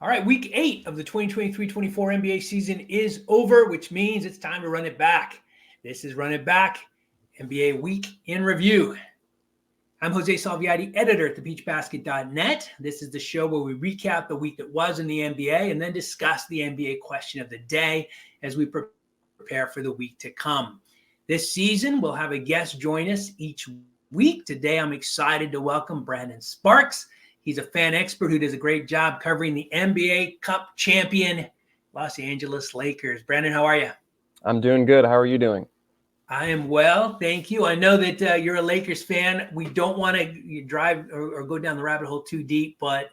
All right, week 8 of the 2023-24 NBA season is over, which means it's time to run it back. This is Run It Back, NBA Week in Review. I'm Jose Salviati, editor at thebeachbasket.net. This is the show where we recap the week that was in the NBA and then discuss the NBA question of the day as we prepare for the week to come. This season, we'll have a guest join us each week. Today, I'm excited to welcome Brandon Sparks. He's a fan expert who does a great job covering the NBA Cup champion Los Angeles Lakers. Brandon, how are you? I'm doing good. How are you doing? I am well, thank you. I know that you're a Lakers fan. We don't want to drive or go down the rabbit hole too deep, but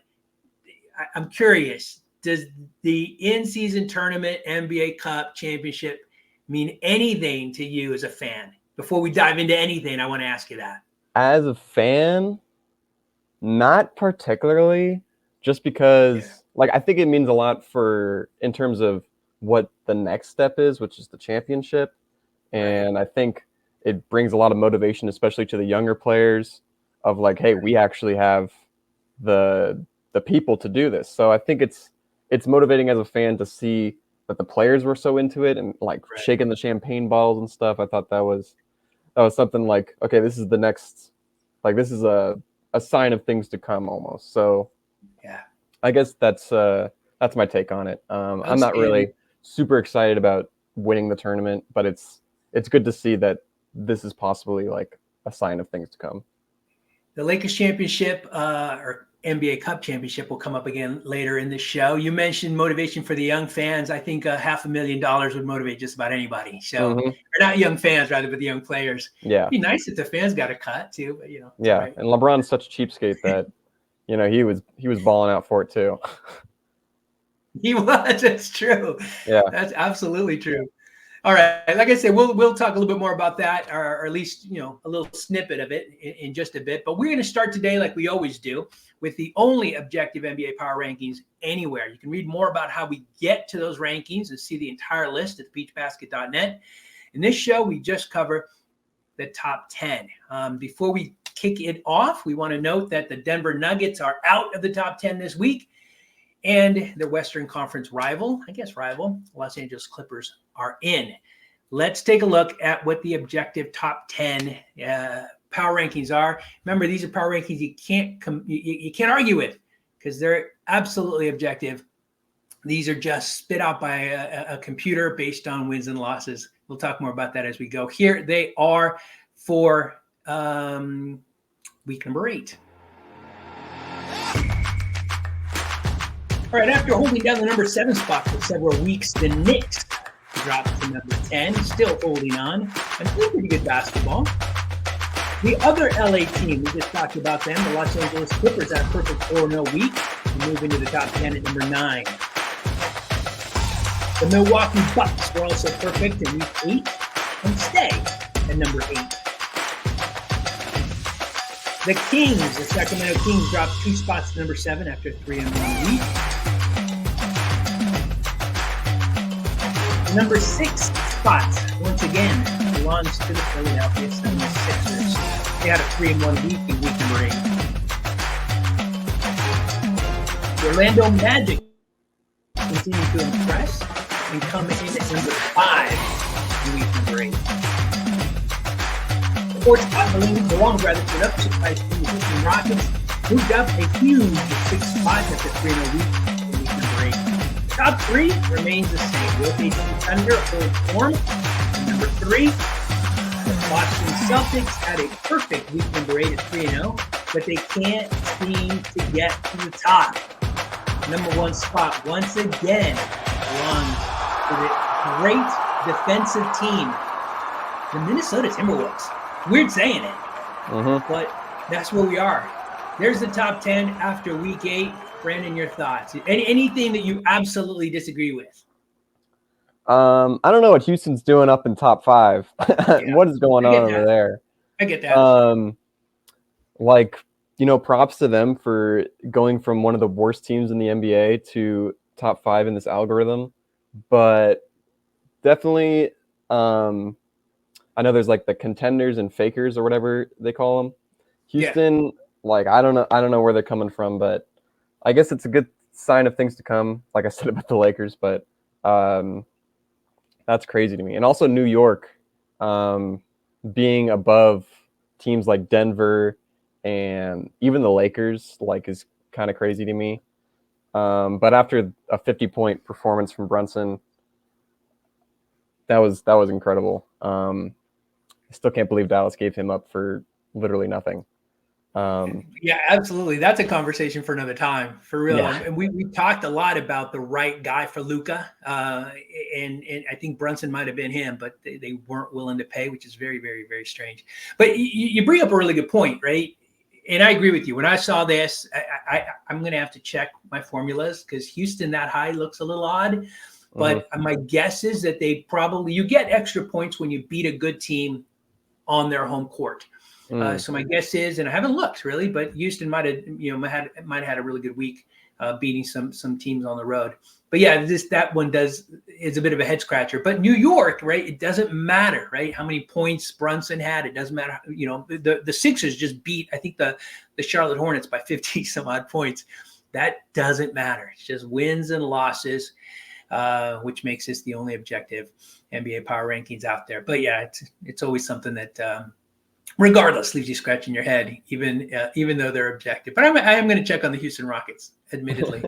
I'm curious. Does the in-season tournament NBA Cup championship mean anything to you as a fan? Before we dive into anything, I want to ask you that. As a fan, not particularly, just because I think it means a lot in terms of what the next step is, which is the championship. And I think it brings a lot of motivation, especially to the younger players of hey, we actually have the people to do this. So I think it's motivating as a fan to see that the players were so into it and shaking the champagne bottles and stuff. I thought that was something okay, this is the next, this is a sign of things to come almost. So yeah, I guess that's my take on it. I'm not really super excited about winning the tournament, but it's good to see that this is possibly a sign of things to come. The Lakers championship or NBA Cup championship will come up again later in the show. You mentioned motivation for the young fans. I think $500,000 would motivate just about anybody. So, or not young fans, rather, but the young players. Yeah, it'd be nice if the fans got a cut too. But yeah. Right. And LeBron's such a cheapskate that he was balling out for it too. He was. That's true. Yeah, that's absolutely true. All right. Like I said, we'll talk a little bit more about that, or at least, a little snippet of it in just a bit. But we're going to start today, like we always do, with the only objective NBA power rankings anywhere. You can read more about how we get to those rankings and see the entire list at thebeachbasket.net. In this show, we just cover the top 10. Before we kick it off, we want to note that the Denver Nuggets are out of the top 10 this week. And the Western Conference rival, Los Angeles Clippers are in. Let's take a look at what the objective top 10 power rankings are. Remember, these are power rankings you can't argue with because they're absolutely objective. These are just spit out by a computer based on wins and losses. We'll talk more about that as we go. Here they are for week number 8. All right, after holding down the number 7 spot for several weeks, the Knicks dropped to number 10, still holding on, and playing pretty good basketball. The other LA team, we just talked about them, the Los Angeles Clippers, had a perfect 4-0 week and move into the top 10 at number 9. The Milwaukee Bucks were also perfect in week 8 and stay at number 8. The Kings, the Sacramento Kings, dropped 2 spots to number 7 after 3-1 week. Number 6 spot, once again, belongs to the Philadelphia 76ers. They had a 3-1 week in week number 8. The Orlando Magic continue to impress and come in at number 5 in week number 8. The 4th spot belongs to an upset by the Houston Rockets, moved up a huge 6 spots after 3-0 week in week number 8. Top 3 remains the same. The OKC Thunder hold form. Number 3, the Boston Celtics had a perfect week number 8 at 3-0, but they can't seem to get to the top. Number 1 spot once again belongs to the great defensive team, the Minnesota Timberwolves. Weird saying it, but that's where we are. There's the top 10 after week 8. Brandon, your thoughts? Anything that you absolutely disagree with? I don't know what Houston's doing up in top 5. Yeah. What is going on over there? I get that. Props to them for going from one of the worst teams in the NBA to top 5 in this algorithm. But definitely, I know there's the contenders and fakers or whatever they call them. Houston, I don't know where they're coming from, but I guess it's a good sign of things to come, like I said about the Lakers, but that's crazy to me. And also New York being above teams like Denver and even the Lakers, like, is kind of crazy to me. But after a 50-point performance from Brunson, that was incredible. I still can't believe Dallas gave him up for literally nothing. Yeah, absolutely. That's a conversation for another time, for real. Yeah. And we talked a lot about the right guy for Luka, and I think Brunson might have been him, but they weren't willing to pay, which is very, very, very strange. But you bring up a really good point, right? And I agree with you. When I saw this, I'm going to have to check my formulas because Houston that high looks a little odd. But my guess is that you get extra points when you beat a good team on their home court. So my guess is, and I haven't looked really, but Houston might have had a really good week beating some teams on the road. But yeah, that one is a bit of a head scratcher. But New York, right? It doesn't matter, right? How many points Brunson had? It doesn't matter. The Sixers just beat, I think, the Charlotte Hornets by 50 some odd points. That doesn't matter. It's just wins and losses, which makes this the only objective NBA power rankings out there. But yeah, it's always something that regardless leaves you scratching your head, even though they're objective. But I am going to check on the Houston Rockets, admittedly.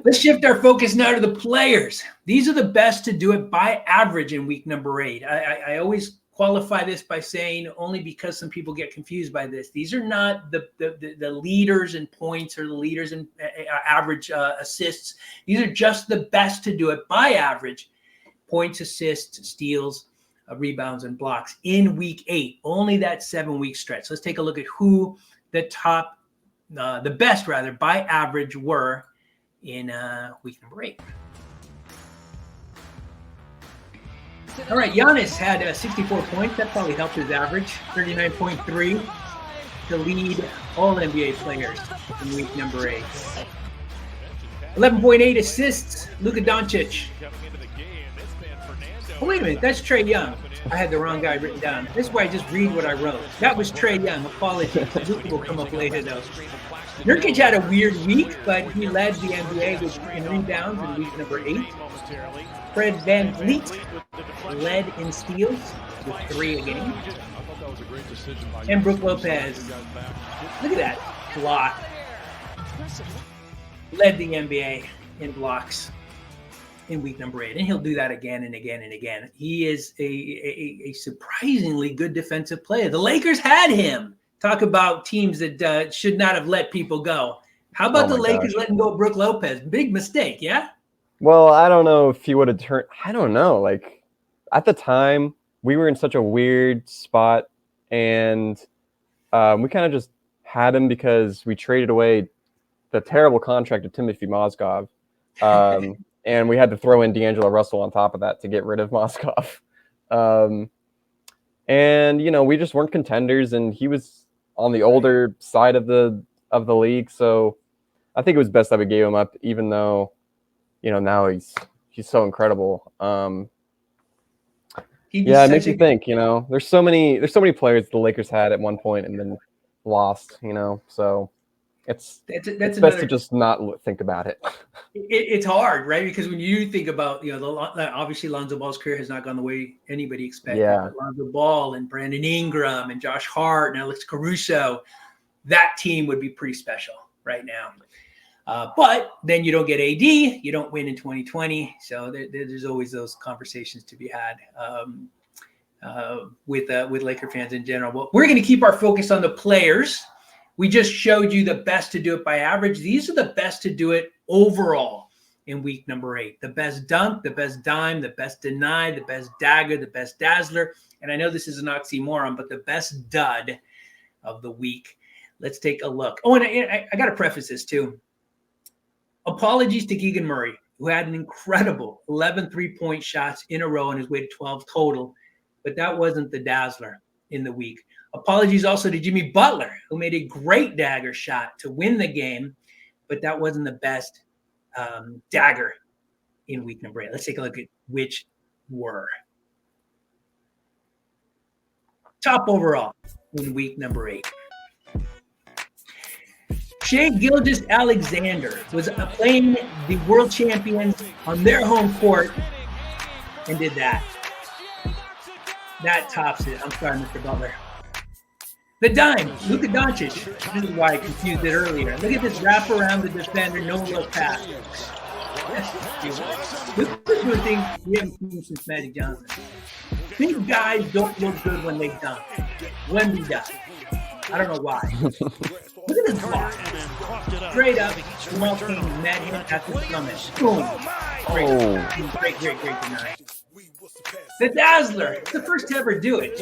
Let's shift our focus now to the players. These are the best to do it by average in week number 8. I always qualify this by saying, only because some people get confused by this, these are not the leaders in points or the leaders in average assists. These are just the best to do it by average: points, assists, steals, rebounds, and blocks in week 8. Only that 7-week stretch. Let's take a look at who the best by average were in week number 8. All right, Giannis had 64 points. That probably helped his average. 39.3 to lead all NBA players in week number 8. 11.8 assists, Luka Doncic. Oh, wait a minute, that's Trae Young. I had the wrong guy written down. This is why I just read what I wrote. That was Trae Young. Apologies. Luka will come up later, though. Nurkic had a weird week, but he led the NBA in rebounds in week number 8. Fred VanVleet led in steals with 3 a game. And Brook Lopez, look at that block, led the NBA in blocks in week number 8, and he'll do that again and again and again. He is a surprisingly good defensive player. The Lakers had him. Talk about teams that should not have let people go. How about the Lakers letting go of Brook Lopez? Big mistake, yeah? Well, I don't know if he would have turned. I don't know. Like, at the time, we were in such a weird spot, and we kind of just had him because we traded away the terrible contract of Timothy Mozgov. And we had to throw in D'Angelo Russell on top of that to get rid of Mozgov. And, we just weren't contenders, and he was on the older side of the league. So I think it was best that we gave him up, even though, now he's so incredible. It makes you think, there's so many players the Lakers had at one point and then lost, so it's best to just not think about it. It's hard, right? Because when you think about, obviously Lonzo Ball's career has not gone the way anybody expected. Yeah. Lonzo Ball and Brandon Ingram and Josh Hart and Alex Caruso, that team would be pretty special right now. But then you don't get AD, you don't win in 2020. So there's always those conversations to be had with Laker fans in general. But we're going to keep our focus on the players. We just showed you the best to do it by average. These are the best to do it overall in week number 8. The best dunk, the best dime, the best deny, the best dagger, the best dazzler. And I know this is an oxymoron, but the best dud of the week. Let's take a look. Oh, and I got to preface this too. Apologies to Keegan Murray, who had an incredible 11 3-point shots in a row on his way to 12 total, but that wasn't the dazzler in the week. Apologies also to Jimmy Butler, who made a great dagger shot to win the game, but that wasn't the best dagger in week number 8. Let's take a look at which were. Top overall in week number 8. Shea Gilgeous-Alexander was playing the world champions on their home court and did that. That tops it. I'm sorry, Mr. Butler. The dime, Luka Doncic. This is why I confused it earlier. Look at this wrap around the defender, no look pass. Luka's doing things we haven't seen since Magic Johnson. Big guys don't look good when they dunk. Wemby does. I don't know why. Look at this block. Straight up, Jamal Cain met him at the summit. Boom. Great deny. The Dazzler. It's the first to ever do it.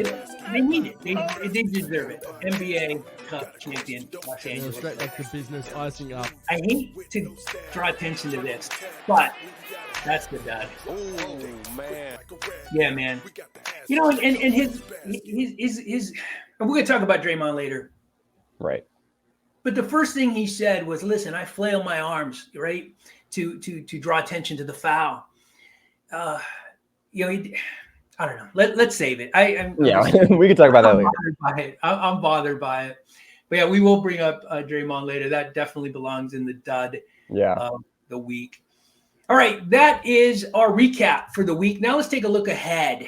They need it. They deserve it. NBA Cup champion, Los Angeles. Straight back to business, icing up. I hate to draw attention to this, but that's the dud. Oh man. Yeah, man. You know, and his we're gonna talk about Draymond later. Right. But the first thing he said was, "Listen, I flail my arms, right, to draw attention to the foul." You know, I don't know. Let's save it. We can talk about that later. I'm bothered by it. But yeah, we will bring up Draymond later. That definitely belongs in the dud of the week. All right, that is our recap for the week. Now let's take a look ahead.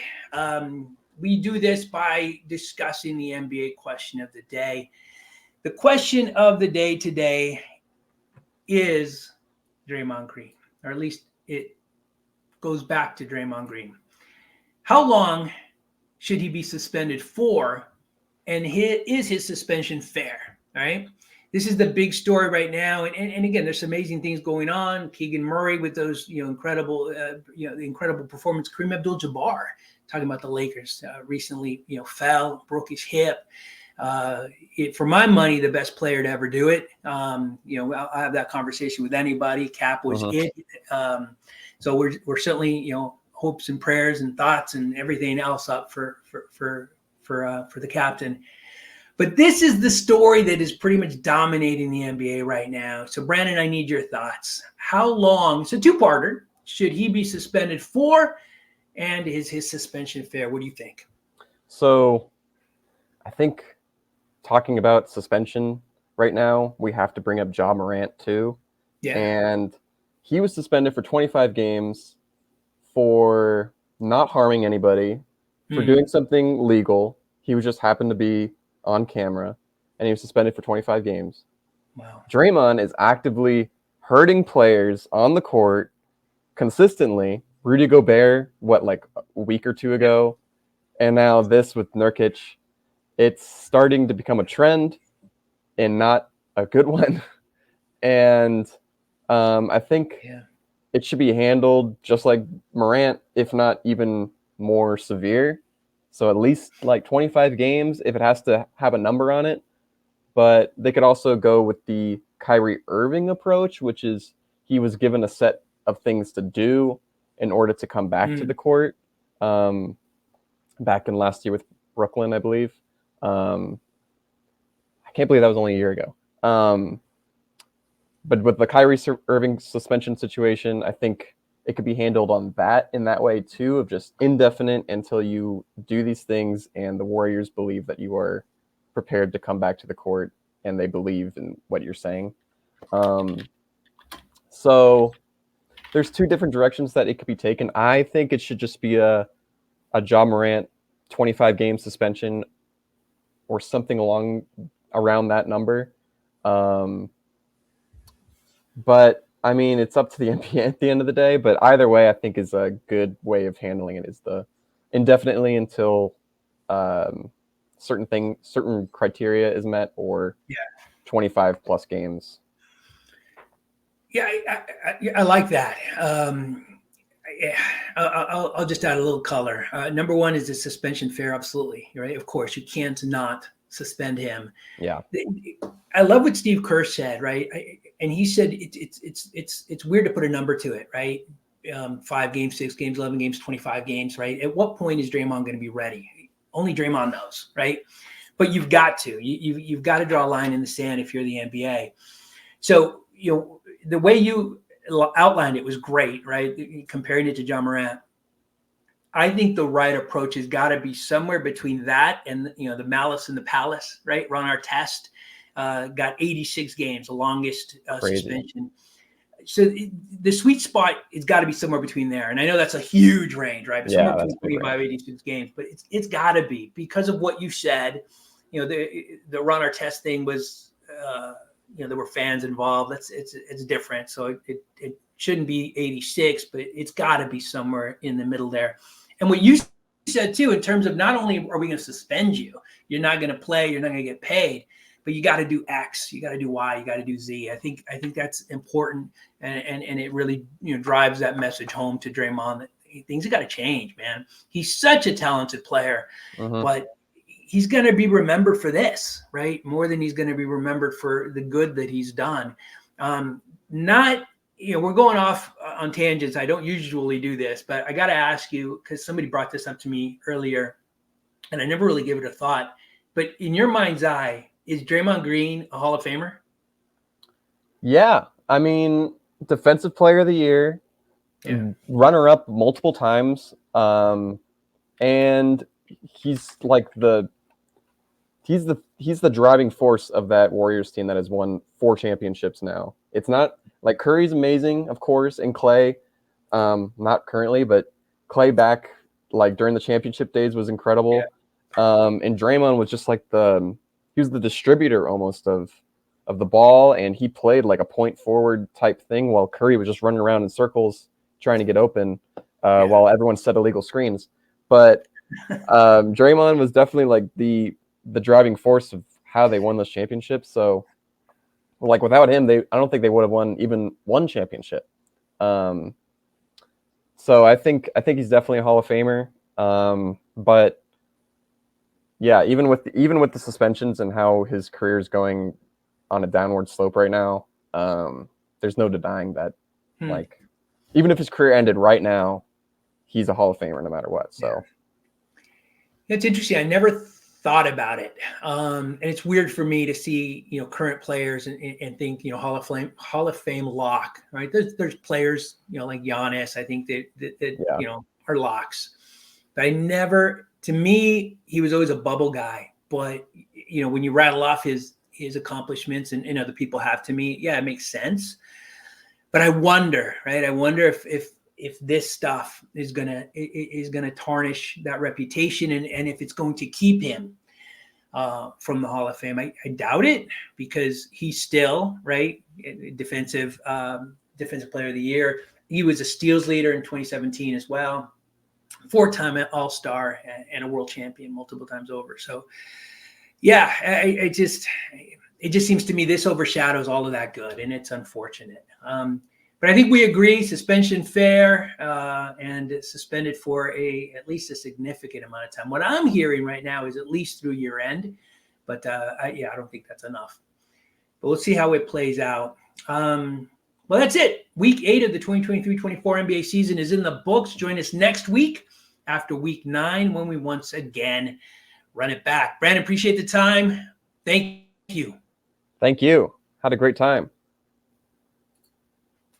We do this by discussing the NBA question of the day. The question of the day today is Draymond Green, or at least it goes back to Draymond Green. How long should he be suspended for? And is his suspension fair? All right. This is the big story right now. And again, there's some amazing things going on. Keegan Murray with those, incredible, the incredible performance. Kareem Abdul-Jabbar, talking about the Lakers, recently, fell, broke his hip. For my money, the best player to ever do it. I'll have that conversation with anybody. Cap was it. So we're certainly, hopes and prayers and thoughts and everything else up for the captain. But this is the story that is pretty much dominating the NBA right now. So Brandon, I need your thoughts. How long? It's a two-parter. Should he be suspended for? And is his suspension fair? What do you think? So I think talking about suspension right now, we have to bring up Ja Morant too. Yeah. And he was suspended for 25 games for not harming anybody, for doing something legal. He was just happened to be on camera, and he was suspended for 25 games. Wow. Draymond is actively hurting players on the court consistently. Rudy Gobert, like a week or two ago, and now this with Nurkic. It's starting to become a trend and not a good one. And I think it should be handled just like Morant, if not even more severe. So at least like 25 games if it has to have a number on it. But they could also go with the Kyrie Irving approach, which is he was given a set of things to do in order to come back to the court. Back in last year with Brooklyn, I believe. I can't believe that was only a year ago. But with the Kyrie Irving suspension situation, I think it could be handled in that way too, of just indefinite until you do these things and the Warriors believe that you are prepared to come back to the court and they believe in what you're saying. So there's two different directions that it could be taken. I think it should just be a Ja Morant 25-game suspension or something around that number. But I mean, it's up to the NBA at the end of the day, but either way, I think is a good way of handling it is the indefinitely until certain criteria is met or 25 plus games. Yeah, I like that. I'll just add a little color. Number one is the suspension fair. Absolutely. Right. Of course, you can't not suspend him. Yeah. I love what Steve Kerr said, right? And he said it's weird to put a number to it, right? 5 games, 6 games, 11 games, 25 games, right? At what point is Draymond going to be ready? Only Draymond knows, right? But you've got to. You've got to draw a line in the sand if you're the NBA. So, the way you outlined it was great, right? Comparing it to Ja Morant. I think the right approach has got to be somewhere between that and, the malice in the palace, right? Ron Artest. got 86 games, the longest Crazy. suspension. So the sweet spot has got to be somewhere between there. And I know that's a huge range, right? But Yeah, somewhere that's between a big 25, 86 games. But it's got to be because of what you said. You know, the Ron Artest thing was, you know, there were fans involved. It's different. So it shouldn't be 86, but it's got to be somewhere in the middle there. And what you said too, in terms of not only are we going to suspend you, you're not going to play, you're not going to get paid, but you got to do X, you got to do Y, you got to do Z. I think that's important, and it really, you know, drives that message home to Draymond that things have got to change, man. He's such a talented player, but he's going to be remembered for this, right? More than he's going to be remembered for the good that he's done. Not, you know, we're going off on tangents. I don't usually do this, but I got to ask you, because somebody brought this up to me earlier, and I never really gave it a thought. But in your mind's eye, is Draymond Green a Hall of Famer? Yeah. I mean, defensive player of the year, runner up multiple times. And he's like he's the driving force of that Warriors team that has won 4 championships now. It's not like Curry's amazing, of course, and Clay, not currently, but Clay back like during the championship days was incredible. And Draymond was just like he was the distributor almost of the ball, and he played like a point forward type thing while Curry was just running around in circles trying to get open while everyone set illegal screens. But Draymond was definitely like the driving force of how they won those championships. So like without him, I don't think they would have won even one championship. So I think he's definitely a Hall of Famer. But yeah, even with the suspensions and how his career is going on a downward slope right now, there's no denying that. Like, even if his career ended right now, he's a Hall of Famer no matter what. So it's interesting. I never thought about it, and it's weird for me to see, you know, current players and think, you know, Hall of Fame lock. Right? There's players, you know, like Giannis. I think that you know, are locks. But I never. To me, he was always a bubble guy. But, you know, when you rattle off his accomplishments and other people have, to me, yeah, it makes sense. But I wonder, right? I wonder if this stuff is gonna tarnish that reputation, and if it's going to keep him from the Hall of Fame. I doubt it, because he's still, right, defensive player of the year. He was a steals leader in 2017 as well. 4-time All-Star and a world champion multiple times over. So, yeah, it just seems to me this overshadows all of that good, and it's unfortunate. But I think we agree, suspension fair, and suspended for at least a significant amount of time. What I'm hearing right now is at least through year end, but I don't think that's enough. But we'll see how it plays out. Well, that's it. Week 8 of the 2023-24 NBA season is in the books. Join us next week after week 9 when we once again run it back. Brandon, appreciate the time. Thank you. Thank you. Had a great time.